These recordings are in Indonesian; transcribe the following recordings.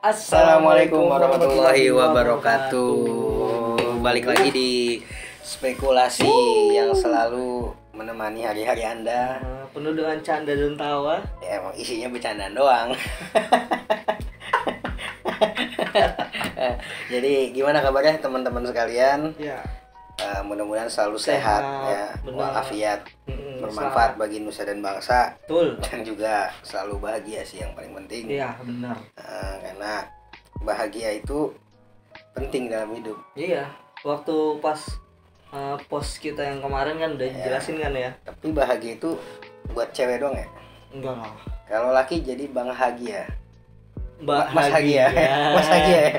Assalamualaikum warahmatullahi wabarakatuh. Balik lagi di spekulasi yang selalu menemani hari-hari Anda. Penuh dengan canda dan tawa. Ya emang isinya bercandaan doang. Jadi gimana kabarnya teman-teman sekalian? Ya. Mudah-mudahan selalu sehat ya, walafiat, bermanfaat bagi nusa dan bangsa. Betul. Dan juga selalu bahagia sih yang paling penting. Iya, benar. Karena bahagia itu penting dalam hidup. Iya, waktu pas post kita yang kemarin kan udah jelasin kan ya. Tapi bahagia itu buat cewek doang ya? Enggak lah. Kalau laki jadi Bang Hagia. Mas Hagia. Mas Hagia ya.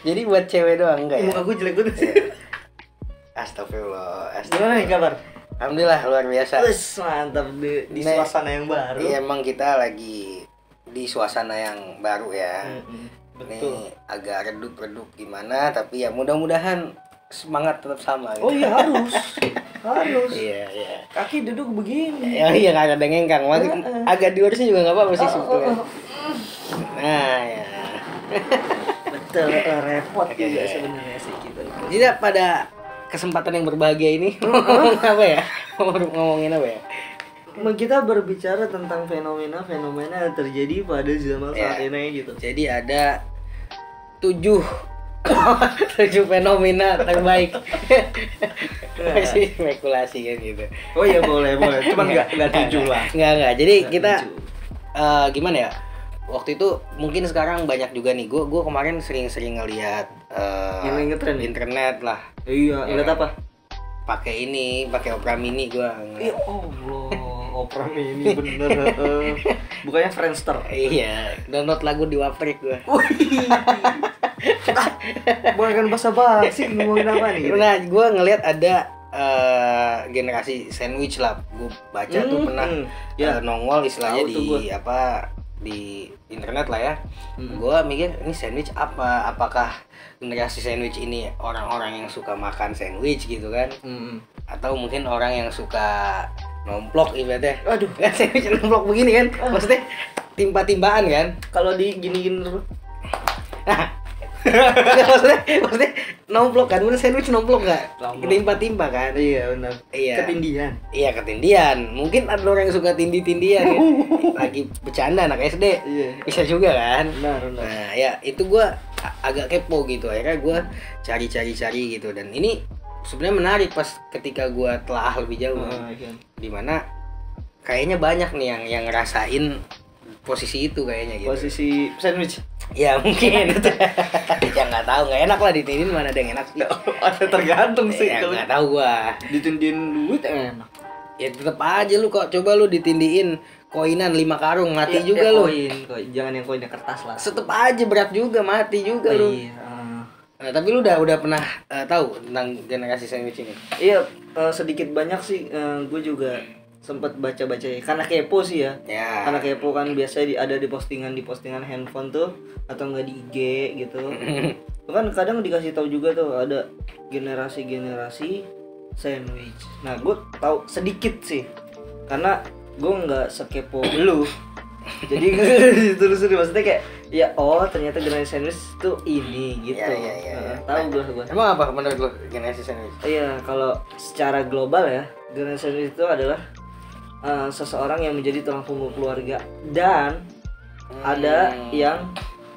Jadi buat cewek doang enggak ya? Muka gue jelek banget sih. Astagfirullah. Gimana nih kabar? Alhamdulillah luar biasa. Wes, mantap di suasana yang baru. Iya, emang kita lagi di suasana yang baru ya. Betul. Ini agak redup-redup gimana, tapi ya mudah-mudahan semangat tetap sama gitu. Oh iya harus. Harus. Iya. Kaki duduk begini. Ya iya nggak ada ngengkang. Agak diurusnya juga nggak apa-apa sih sebetulnya. Nah ya. Betul, repot juga sebenarnya sih kita. Jadi pada kesempatan yang berbahagia ini ngomong apa ya? Ngomongin apa ya? Kita berbicara tentang fenomena-fenomena yang terjadi pada zaman saat ini gitu. Jadi ada 7 fenomena terbaik. Masih spekulasi kan gitu. Oh iya boleh. Cuman enggak 7 lah. Enggak. Jadi kita gimana ya? Waktu itu mungkin sekarang banyak juga nih. Gue kemarin sering ngelihat yang ngetren internet lah. Iya, ngeliat apa? Pakai Opera Mini gue. Iya, Allah, Opera Mini bener. Bukannya Friendster. Iya, download lagu di Waprik gue. Bukan bahasa basi ngomongin apa nih? Nah, gue ngelihat ada generasi sandwich lah. Gue baca tuh pernah nongol istilahnya di internet lah ya. Gue mikir ini sandwich apa? Apakah generasi sandwich ini orang-orang yang suka makan sandwich gitu kan? Atau mungkin orang yang suka nomplok ibaratnya. Aduh, kan sandwich nomplok begini kan? Maksudnya timpa-timpaan kan? Kalau di gini-gini terus. maksudnya nomplok kan? Bener sandwich nomplok gak? Timpa-timpa kan? Iya benar. Iya. Ketindihan. Iya ketindihan. Mungkin ada orang yang suka tindi-tindian ya. Lagi bercanda anak SD. Iya. Bisa juga kan? Benar. Nah ya itu gue agak kepo gitu. Akhirnya gue cari gitu. Dan ini sebenarnya menarik pas ketika gue telah lebih jauh. Dimana kayaknya banyak nih yang ngerasain posisi itu kayaknya gitu. Posisi sandwich. Ya mungkin. Ya nggak tahu, nggak enak lah ditindin, mana ada yang enak sih. Ada tergantung sih. Ya nggak tahu gua. Ditindin duit enak. Ya tetep aja lu kok coba lu ditindiin koinan 5 karung mati juga lu. Koin. Jangan yang koinnya kertas lah. Tetep aja berat juga, mati juga lu. Iya. Nah, tapi lu udah pernah tahu tentang generasi sandwich ini? Iya, sedikit banyak sih gue juga sempat baca-baca ya. Karena kepo sih ya. Karena kepo kan biasanya ada di postingan handphone tuh atau enggak di IG gitu. Itu kan kadang dikasih tahu juga tuh ada generasi sandwich. Nah, gue tahu sedikit sih. Karena gue enggak sekepo lu. Jadi ditelusuri maksudnya kayak ya ternyata generasi sandwich tuh ini gitu. Iya. Tahu gue. Emang apa menurut lu generasi sandwich? Iya, kalau secara global ya, generasi sandwich itu adalah seseorang yang menjadi tulang punggung keluarga dan ada yang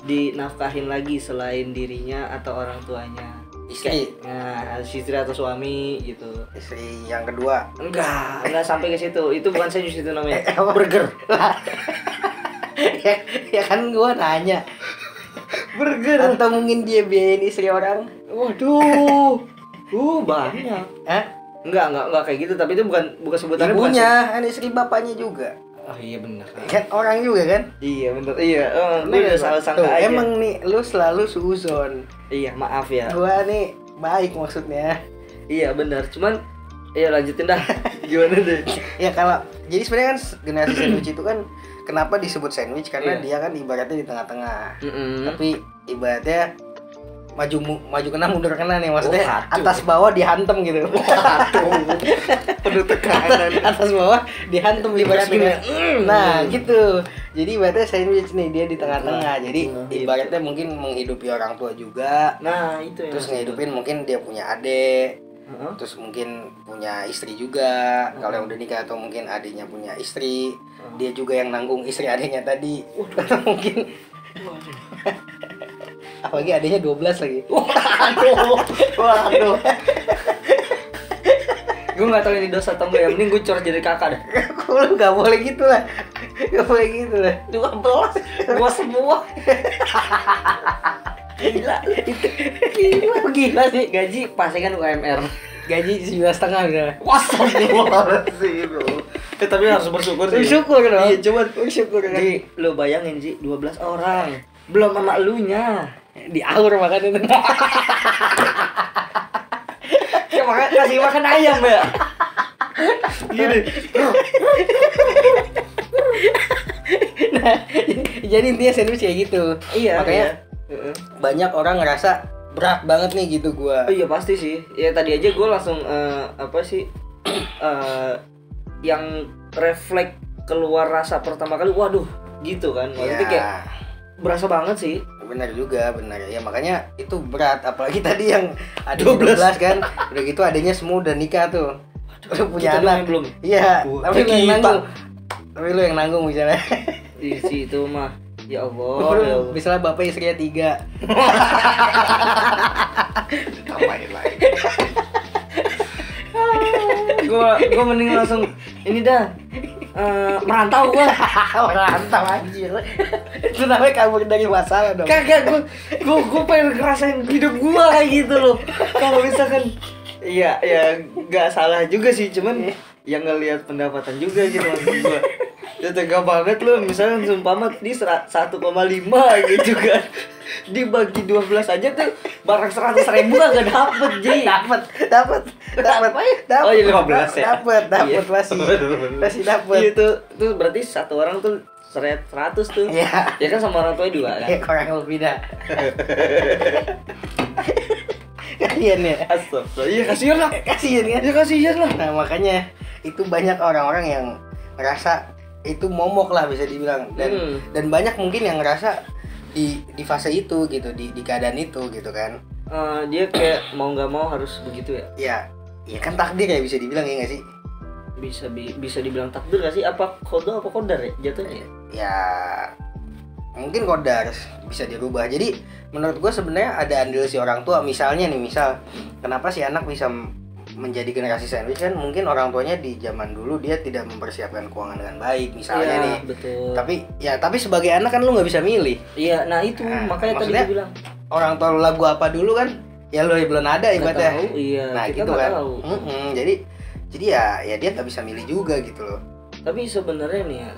dinafkahin lagi selain dirinya atau orang tuanya. Istri. Nah, istri atau suami gitu. Istri yang kedua. Enggak sampai ke situ. Itu bukan sandwich itu namanya. Burger. ya kan gua nanya. Burger. Atau mungkin dia biayain istri orang. Waduh. Banyak. Hah? Enggak kayak gitu, tapi itu bukan sebutannya. Ibunya, kan istri bapaknya juga. Oh iya benar. Kan orang juga kan? Iya benar. Iya. Lu udah salah sangka aja. Emang nih lu selalu suuzon. Iya, maaf ya. Gua nih baik maksudnya. Iya benar. Cuman lanjutin dah. Gimana deh? Ya kalau jadi sebenarnya kan generasi sandwich itu kan kenapa disebut sandwich karena dia kan ibaratnya di tengah-tengah. Tapi ibaratnya maju kena mundur kena nih maksudnya atas bawah dihantam gitu. Penuh tekanan. Atas bawah dihantam ibaratnya. Nah gitu. Jadi ibaratnya sandwich nih, dia di tengah-tengah. Jadi ibaratnya mungkin menghidupi orang tua juga. Nah, itu terus ngehidupin mungkin dia punya adik. Terus mungkin punya istri juga. Kalau yang udah nikah atau mungkin adiknya punya istri, dia juga yang nanggung istri adiknya tadi. Mungkin apalagi adiknya 12 lagi. Waduh. Gue nggak tahu ini dosa atau enggak, yang mending gue coret jadi kakak dah. Lu nggak boleh gitu lah. Nggak boleh gitu lah. 12 gua semua. Gila gila sih, gaji pasti kan UMR. Gaji 9,5 gitu. Astagfirullahaladzim. Tapi harus bersyukur sih. Bersyukur dong. Iya, coba bersyukur kan. Jadi lu bayangin sih 12 orang. Belum sama elunya. Di aur makan itu. Ya makan, kasih makan ayam ya. Gini. Nah, jadi intinya sandwich kayak gitu. Iya. Makanya banyak orang ngerasa berat banget nih gitu gua. Oh iya pasti sih. Ya tadi aja gua langsung apa sih yang refleks keluar rasa pertama kali, waduh gitu kan. Maksudnya kayak berasa banget sih. Benar juga, benar ya, makanya itu berat. Apalagi tadi yang ada 12 kan, udah gitu adanya semua udah nikah tuh, udah punya anak belum. Iya, tapi lu yang nanggung. Tapi lu yang nanggung misalnya. Isi itu mah, ya Allah. Misalnya bapak istrinya 3. Tambahin lagi. Gua mending langsung ini dah. Merantau gua. Merantau anjir. Itu namanya kabur dari masalah dong. Kagak, gua pengen ngerasain hidup gua kayak gitu loh. Kalau misalkan iya ya enggak salah juga sih, cuman yang ngelihat pendapatan juga gitu maksud gua. Ya tega banget lu, misalnya seumpama di 1,5 gitu kan. Dibagi 12 aja tuh barang 100.000 agak dapet, Ji. Dapat. Oh iya 15 ya. Dapat masih dapat. Iya tuh berarti satu orang tuh 100 tuh. Iya. Ya kan sama orang tuanya 2 kan. Ya kurang lebih dah. Kasian ya. Astagfirullah. Iya kasihan lah. Kasian kan? Ya kasihan lah. Nah makanya itu banyak orang-orang yang ngerasa itu momok lah bisa dibilang, dan banyak mungkin yang ngerasa di fase itu gitu, di keadaan itu gitu kan. Dia kayak mau nggak mau harus begitu ya. Ya kan takdir ya bisa dibilang, ya nggak sih? Bisa dibilang takdir nggak sih? Apa kodar ya jatuhnya? Ya mungkin kodar bisa dirubah. Jadi menurut gue sebenarnya ada andil si orang tua. Misalnya nih, kenapa si anak bisa menjadi generasi sandwich kan, mungkin orang tuanya di zaman dulu dia tidak mempersiapkan keuangan dengan baik misalnya nih. Betul. Tapi sebagai anak kan lu nggak bisa milih. Iya, nah itu makanya tadi gue bilang orang tua lu lagu apa dulu kan, ya lu belum ada ibaratnya. Iya, nah kita gitu kan. Jadi ya dia nggak bisa milih juga gitu loh. Tapi sebenarnya nih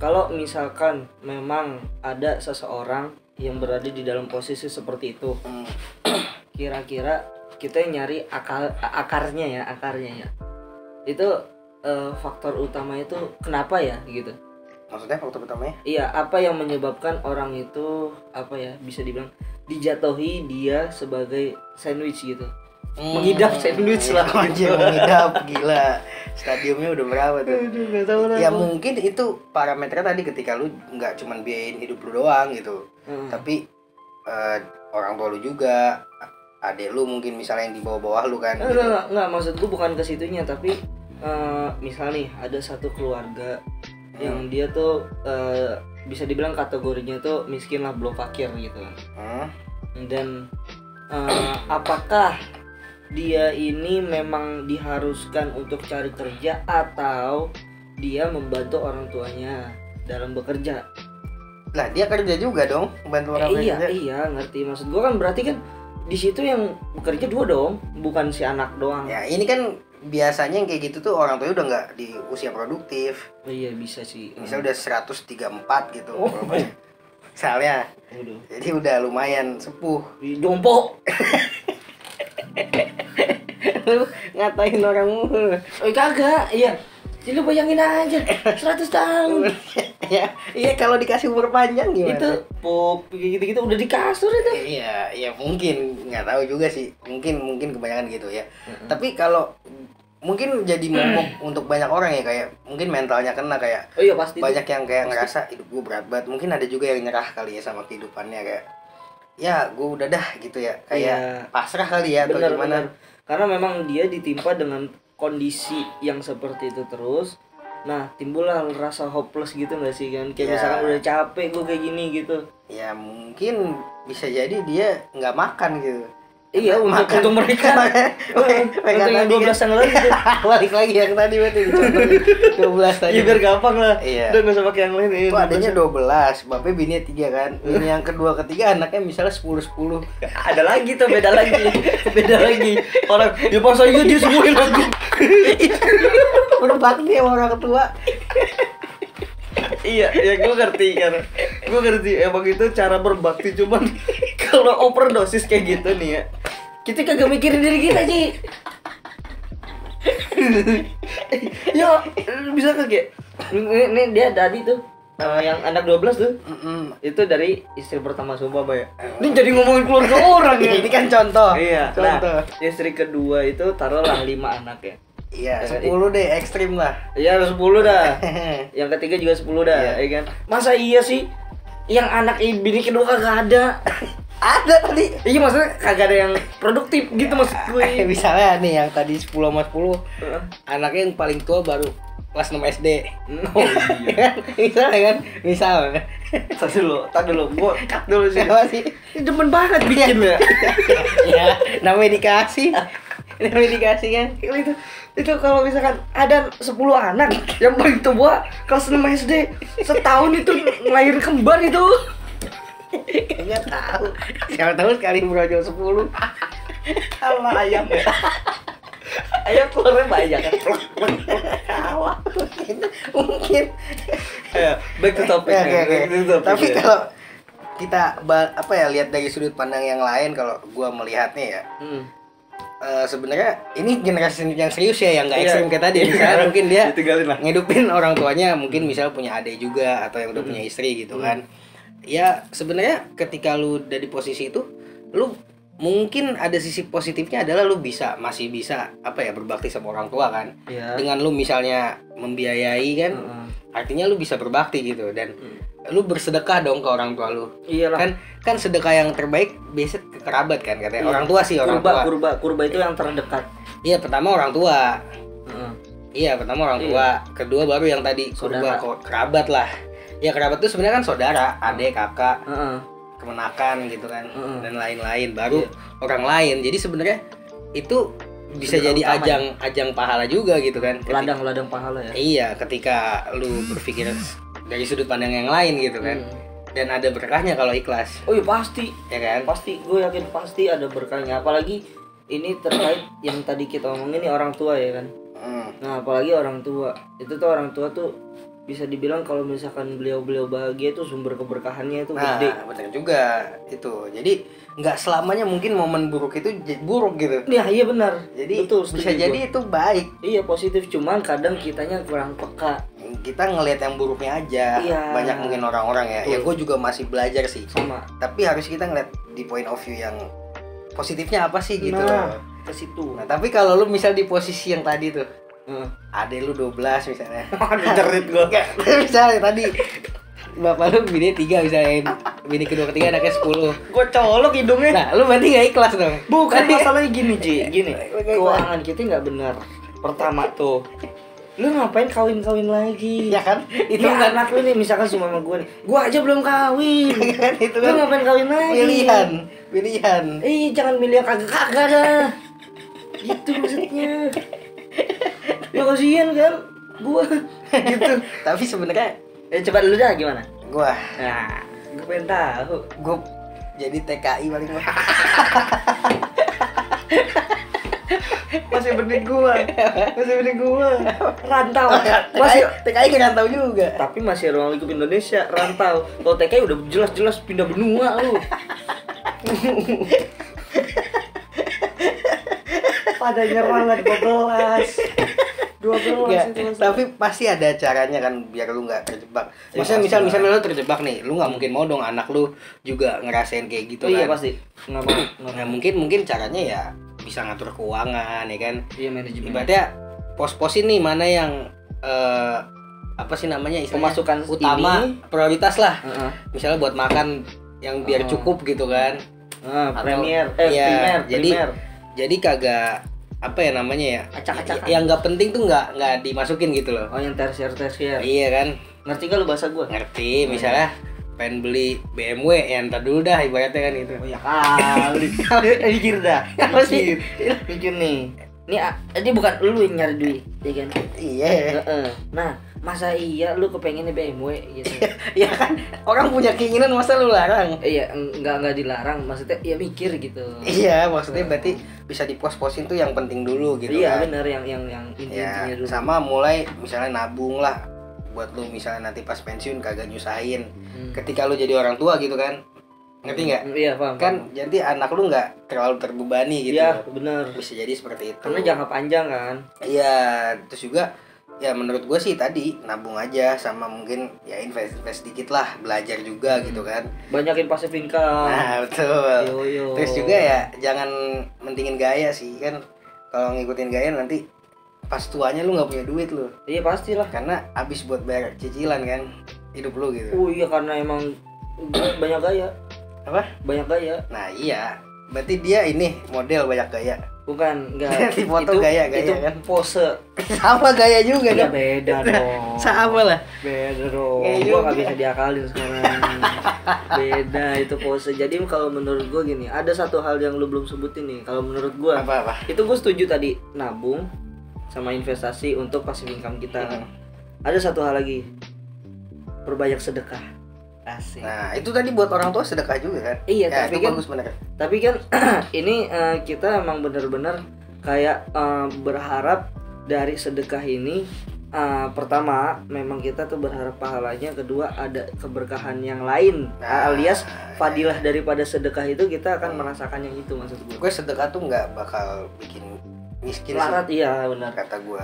kalau misalkan memang ada seseorang yang berada di dalam posisi seperti itu, kira-kira kita nyari akarnya ya. Itu faktor utama itu kenapa ya gitu. Maksudnya faktor utamanya? Iya, apa yang menyebabkan orang itu bisa dibilang dijatuhi dia sebagai sandwich gitu. Mengidap sandwich lah aja, mengidap gila. Stadiumnya udah berapa tuh? Ya mungkin itu parameternya tadi, ketika lu nggak cuman biayain hidup lu doang gitu. Tapi orang tua lu juga, adek lu mungkin misalnya yang di bawah-bawah lu kan. Enggak, maksud gue bukan ke situnya, tapi misal nih ada satu keluarga yang dia tuh bisa dibilang kategorinya tuh miskin lah, belum fakir gitu kan. Dan apakah dia ini memang diharuskan untuk cari kerja atau dia membantu orang tuanya dalam bekerja? Lah dia kerja juga dong, bantu orang kerja. Iya, ngerti maksud gue kan, berarti kan di situ yang bekerja 2 dong, bukan si anak doang. Ya ini kan biasanya yang kayak gitu tuh orang tuanya udah nggak di usia produktif. Oh iya bisa sih. Misalnya udah 134 gitu. Misalnya. Jadi udah lumayan sepuh. Jompo. Lu ngatain orang mulu. Oh kagak, iya. Jadi lu bayangin aja 100 tahun. Iya kalau dikasih umur panjang gimana? Itu pop gitu-gitu udah di kasur itu. Iya mungkin nggak tahu juga sih. Mungkin kebanyakan gitu ya. Tapi kalau mungkin jadi momok untuk banyak orang ya, kayak mungkin mentalnya kena kayak pasti banyak yang kayak ngerasa hidup gue berat banget. Mungkin ada juga yang nyerah kali ya sama kehidupannya, kayak ya gue udah dah gitu ya, kayak pasrah kali ya, atau gimana. Karena memang dia ditimpa dengan kondisi yang seperti itu terus. Nah, timbullah rasa hopeless gitu gak sih kan? Kayak misalkan udah capek gue kayak gini gitu. Ya mungkin bisa jadi dia nggak makan gitu. Iya, untuk mereka. Untuk yang 12 yang lain gitu. Balik lagi yang tadi berarti 12 tadi. Iya, biar gampang lah. Iya. Udah gak usah pakai yang lain. Itu adanya 12, bapaknya bininya 3 kan. Bini yang kedua ketiga anaknya misalnya 10. Ada lagi tuh, beda lagi. Orang dia pas aja dia semuanya lagi. Udah bakti sama orang tua. Iya, ya gue ngerti kan. Gue ngerti emang itu cara berbakti, cuman kalau overdosis kayak gitu nih ya, kita kagak mikirin diri kita sih. Ya, bisa kayak ini dia tadi tuh yang anak 12 tuh. Itu dari istri pertama, sumpah Bay. Ini jadi ngomongin keluarga orang ya. Ini kan contoh. Iya. Contoh. Nah, istri kedua itu taruhlah 5 anak ya. Iya, 10 deh, ekstrim lah. Iya, 10 dah. Yang ketiga juga 10 dah, ya kan? Masa iya sih yang anak bini kedua kagak ada? Ada tadi. Iya, maksudnya kagak ada yang produktif gitu maksud gue. Misalnya nih yang tadi 10 sama 10, anaknya yang paling tua baru kelas 6 SD. Oh iya. Misalnya kan? Misal. Tadi dulu, gua cut dulu sih. Apa sih? Ini demen banget bikin ya. Ya, namanya dikasih. Namanya dikasih kan. Itu kalau misalkan ada 10 anak yang paling tua kelas 6 SD, setahun itu ngelahirin kembar itu. Enggak tahu. Siapa tahu sekali brojol 10. Sama ayam ya. Ayam keluarnya banyak kan. Mungkin. Ayo, back to topic. Tapi kalau kita lihat dari sudut pandang yang lain, kalau gua melihatnya ya. Sebenarnya ini generasi yang serius ya, yang nggak ekstrim kayak tadi. Misalnya mungkin dia ngidupin orang tuanya, mungkin misalnya punya adik juga atau yang udah punya istri gitu kan. Ya sebenarnya ketika lu udah di posisi itu, lu mungkin ada sisi positifnya adalah lu masih bisa berbakti sama orang tua kan. Dengan lu misalnya membiayai kan, artinya lu bisa berbakti gitu, dan lu bersedekah dong ke orang tua lu. Iyalah. Kan sedekah yang terbaik biasa ke kerabat kan katanya. Orang tua sih, orang tua. Kurba itu yang terdekat. Iya, pertama orang tua. Iya, pertama orang tua, kedua baru yang tadi kurba, kerabat lah. Ya kerabat itu sebenarnya kan saudara, adik, kakak, kemenakan gitu kan, dan lain-lain, baru orang lain. Jadi sebenarnya itu bisa jadi ajang pahala juga gitu kan. Ladang pahala ya. Iya, ketika lu berpikir dari sudut pandang yang lain gitu kan. Dan ada berkahnya kalau ikhlas. Oh iya pasti. Ya kan? Pasti, gue yakin pasti ada berkahnya. Apalagi ini terkait yang tadi kita omongin nih, orang tua ya kan. Nah, apalagi orang tua. Itu tuh orang tua tuh bisa dibilang kalau misalkan beliau bahagia itu sumber keberkahannya itu gede. Nah, benar juga itu. Jadi nggak selamanya mungkin momen buruk itu buruk gitu. Ya, iya benar. Jadi betul, bisa jadi itu baik. Iya, positif, cuman kadang kitanya kurang peka. Kita ngelihat yang buruknya aja. Iya. Banyak mungkin orang-orang ya. Ya gue juga masih belajar sih. Sama. Tapi harus kita ngeliat di point of view yang positifnya apa sih gitu. Ke situ. Nah, tapi kalau lu misal di posisi yang tadi tuh, adek lu 12 misalnya. Dicerit gua. Misalnya tadi bapak lu bini 3 misalnya, bini kedua ketiga anaknya 10. Gua colok hidungnya. Nah, lu berarti gak ikhlas dong. Bukan masalahnya gini, Ji. Gini. Keuangan kita enggak benar. Pertama tuh, lu ngapain kawin lagi? Ya kan? Itu kan anak lu nih, misalkan sama gue nih. Gua aja belum kawin. Kan itu lu ngapain kawin lagi? Pilihan. Jangan milih yang kagak dah. Gitu maksudnya. Ya kasihan kan gua gitu. Tapi sebenarnya coba dulu dah gimana? Gua pengen tahu. Gua jadi TKI paling mah. Masih bening gua. Rantau. Masih TKI kan rantau juga. Tapi masih ruang lingkup Indonesia, rantau. Kalau TKI udah jelas-jelas pindah benua lu. Pada nyerang lagi 12 itu. Tapi pasti ada caranya kan biar lu nggak terjebak. Maksudnya misalnya lu terjebak nih, lu nggak mungkin mau dong anak lu juga ngerasain kayak gitu kan. Iya pasti. Nggak mau. Nah, mungkin caranya ya bisa ngatur keuangan ya kan. Iya, manajemen. Ibaratnya pos-posin nih mana yang apa sih namanya pemasukan utama ini, prioritas lah. Misalnya buat makan yang biar cukup gitu kan. Primer. Jadi kagak apa ya namanya ya, acak-acakan. Yang nggak penting tuh nggak dimasukin gitu loh. Oh, yang tersier. Iya kan. Ngerti gak lu bahasa gue? Ngerti. Misalnya pengen beli BMW ya ntar dulu dah ibaratnya kan gitu. Oh ya kali. Mikir dah. Mikir nih. Ini bukan lu yang nyari duit, ya kan? Iya. Nah, masa iya lu kepengennya BMW gitu? Ya kan, orang punya keinginan masa lu larang? Iya, enggak dilarang, maksudnya ya mikir gitu. Iya, maksudnya berarti bisa dipos-posin tuh yang penting dulu gitu. Iya, kan? benar yang intinya dulu. Sama mulai misalnya nabung lah buat lu misalnya nanti pas pensiun kagak nyusahin. Ketika lu jadi orang tua gitu kan. Ngerti nggak? Iya, paham. Kan jadi anak lu nggak terlalu terbebani gitu. Iya, benar. Bisa jadi seperti itu. Karena jangka panjang kan. Iya, terus juga ya menurut gue sih tadi nabung aja sama mungkin ya invest dikit lah, belajar juga gitu kan. Banyakin passive income. Nah, betul. Yo. Terus juga ya jangan mentingin gaya sih kan. Kalau ngikutin gaya nanti pas tuanya lu nggak punya duit lu. Iya pastilah. Karena abis buat bayar cicilan kan hidup lu gitu. Oh iya, karena emang banyak gaya. Apa? Banyak gaya. Nah iya, berarti dia ini model banyak gaya. Bukan, enggak. Di foto gaya itu kan. Pose. Sama gaya juga ya, kan. beda dong. Sama lah. Beda dong. Gua Gak bisa diakalin sekarang. Beda itu pose. Jadi kalau menurut gua gini, ada satu hal yang lu belum sebutin nih. Kalau menurut gua apa? Itu gua setuju tadi, nabung sama investasi untuk passive income kita. Ada satu hal lagi. Perbanyak sedekah. Asik. Nah itu tadi buat orang tua sedekah juga kan. Iya, ya, tapi kan bagus bener. Tapi kan ini kita emang benar-benar kayak berharap dari sedekah ini, pertama memang kita tuh berharap pahalanya, kedua ada keberkahan yang lain, alias fadilah daripada sedekah itu kita akan merasakan yang itu, maksud gue. Gue sedekah tuh nggak bakal bikin miskin larat sih. Iya benar kata gue.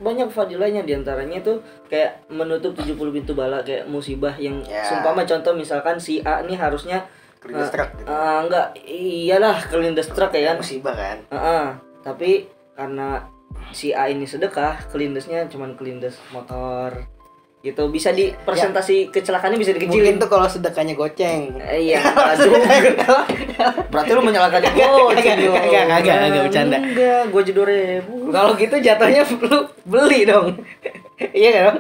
Banyak fadilahnya, diantaranya tuh kayak menutup 70 pintu bala, kayak musibah yang seumpama contoh misalkan si A nih harusnya kelindes truk gitu. Enggak, iyalah kelindes truk ya kan, musibah kan. Tapi karena si A ini sedekah, kelindesnya cuman kelindes motor gitu, bisa di presentasi kecelakaannya bisa dikecilin. Mungkin tuh kalau sedekahnya goceng. Iya, aduh. Berarti lu menyalahkan goceng. Kagak bercanda. Enggak, gua jadi 2.000. Kalau gitu jatuhnya lu beli dong. Iya kan?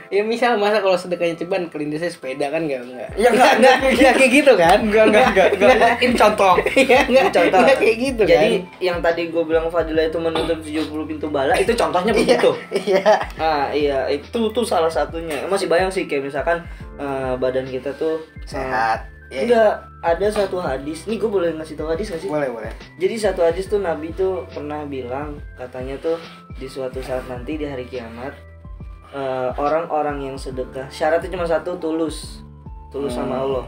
Ya misal masa kalau sedekahnya ceban kelindesnya sepeda kan enggak. Ya enggak kayak gitu kan? Enggak. Ini contoh. Iya, enggak contoh. Enggak kayak gitu kan. Jadi yang tadi gua bilang fadilah itu menutup 70 pintu bala, itu contohnya begitu. Iya. Iya, itu tuh salah satunya. Masih bayang sih kayak misalkan badan kita tuh sehat. Enggak, ada satu hadis. Nih gue boleh ngasih tau hadis gak sih? Boleh. Jadi satu hadis tuh Nabi tuh pernah bilang, katanya tuh di suatu saat nanti di hari kiamat, orang-orang yang sedekah, syaratnya cuma satu, tulus sama Allah.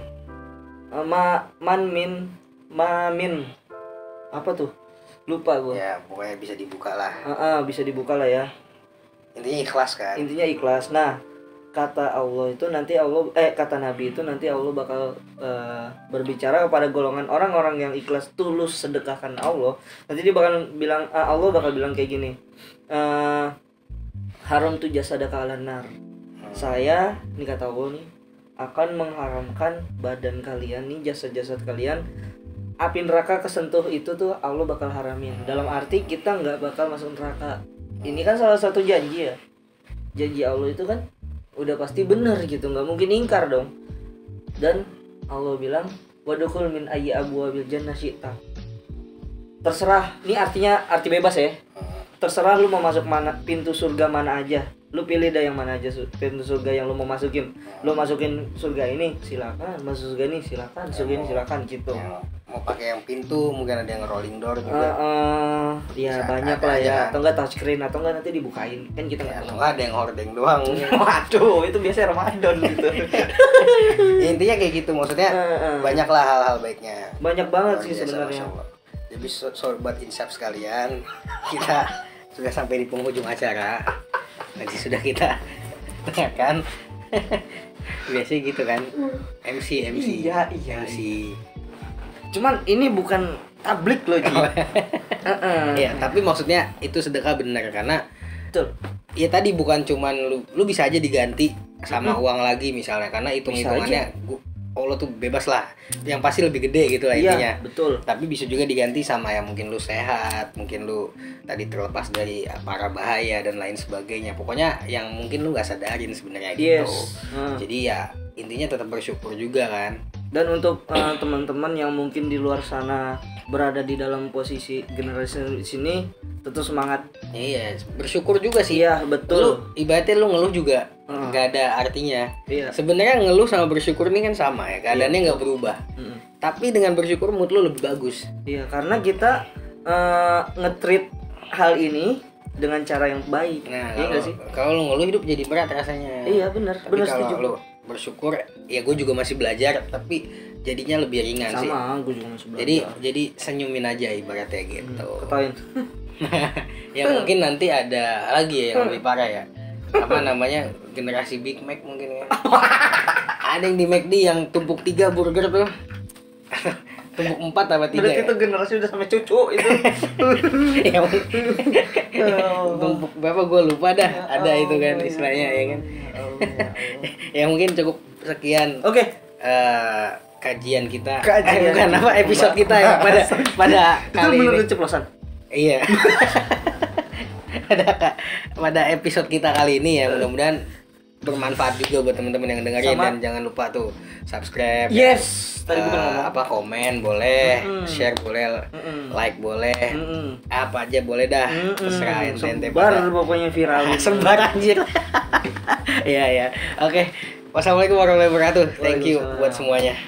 Mamin apa tuh? Lupa gue. Ya pokoknya bisa dibuka lah. Bisa dibuka lah ya. Intinya ikhlas kan. Intinya ikhlas. Nah, kata Allah itu nanti kata Nabi itu nanti Allah bakal berbicara kepada golongan orang-orang yang ikhlas tulus sedekahkan Allah. Nanti dia bakal bilang, Allah bakal bilang kayak gini, haram tu jasadaka alan nar. Saya, ini kata Allah nih, akan mengharamkan badan kalian nih, jasad-jasad kalian, api neraka kesentuh itu tuh Allah bakal haramin. Dalam arti kita nggak bakal masuk neraka. Ini kan salah satu janji ya. Janji Allah itu kan udah pasti benar gitu, nggak mungkin ingkar dong. Dan Allah bilang, wadukhul min ayyi abwabil jannah syi'ta. Terserah, ini artinya arti bebas ya. Terserah lu mau masuk mana, pintu surga mana aja. Lu pilih dah yang mana aja pintu surga yang lu mau masukin. Lu masukin surga ini, silakan. Masuk surga ini, silakan. Surga ini silakan gitu. Mau pakai yang pintu, mungkin ada yang rolling door juga. Ya banyak lah ya. Atau enggak touchscreen, atau enggak nanti dibukain. Kan kita enggak tahu. Ada yang hordeng doang. Waduh, itu biasanya Ramadan gitu. Intinya kayak gitu, maksudnya banyak lah hal-hal baiknya. Banyak banget sih sebenarnya. Jadi sobat insaf sekalian, kita sudah sampai di penghujung acara. Nanti sudah kita dengarkan. Biasanya gitu kan. MC. Iya. MC. Cuman ini bukan tablik loh, Ji. Iya, tapi maksudnya itu sedekah benar karena betul. Ya tadi bukan cuman lu bisa aja diganti sama uang lagi misalnya, karena hitung-hitungannya Allah tuh bebas lah, yang pasti lebih gede gitu lah intinya. Betul. Tapi bisa juga diganti sama yang mungkin lu sehat, mungkin lu tadi terlepas dari para bahaya dan lain sebagainya. Pokoknya yang mungkin lu nggak sadarin sebenarnya gitu. Jadi ya intinya tetap bersyukur juga kan. Dan untuk teman-teman yang mungkin di luar sana berada di dalam posisi generasi sini, tetap semangat. Iya, bersyukur juga sih. Iya, betul. Ibaratnya lu ngeluh juga nggak ada artinya. Iya. Sebenarnya ngeluh sama bersyukur ini kan sama ya, keadaannya nggak berubah. Tapi dengan bersyukur mood lu lebih bagus. Iya, karena kita nge-treat hal ini dengan cara yang baik. Nah, kalau lu ngeluh hidup jadi berat rasanya. Iya, benar. Tapi kalau lu bersyukur, ya gue juga masih belajar, tapi jadinya lebih ringan sih. Sama, gue juga masih belajar. Jadi senyumin aja ibaratnya gitu. Ketawain. Ya mungkin nanti ada lagi ya yang lebih parah ya. Apa namanya, generasi Big Mac mungkin ya. Ada yang di McD yang tumpuk 3 burger tuh. Tumpuk 4 apa 3 berarti ya? itu generasi udah sampai cucu itu. Tumpuk berapa gue lupa dah. Ada itu kan istilahnya ya kan. Ya mungkin cukup sekian. Oke. Kajian kita. Bukan apa episode kita ya pada kali itu ini. ceplosan. Iya. Pada episode kita kali ini ya, mudah-mudahan bermanfaat juga buat teman-teman yang dengerin. Dan jangan lupa tuh subscribe. Yes. Tadi bukan ngomong apa, komen boleh, share boleh, like boleh, apa aja boleh dah, terserah ente. Sebar pokoknya viral. Sebar anjir. Iya ya. Oke. Wassalamualaikum warahmatullahi wabarakatuh. Thank you buat semuanya.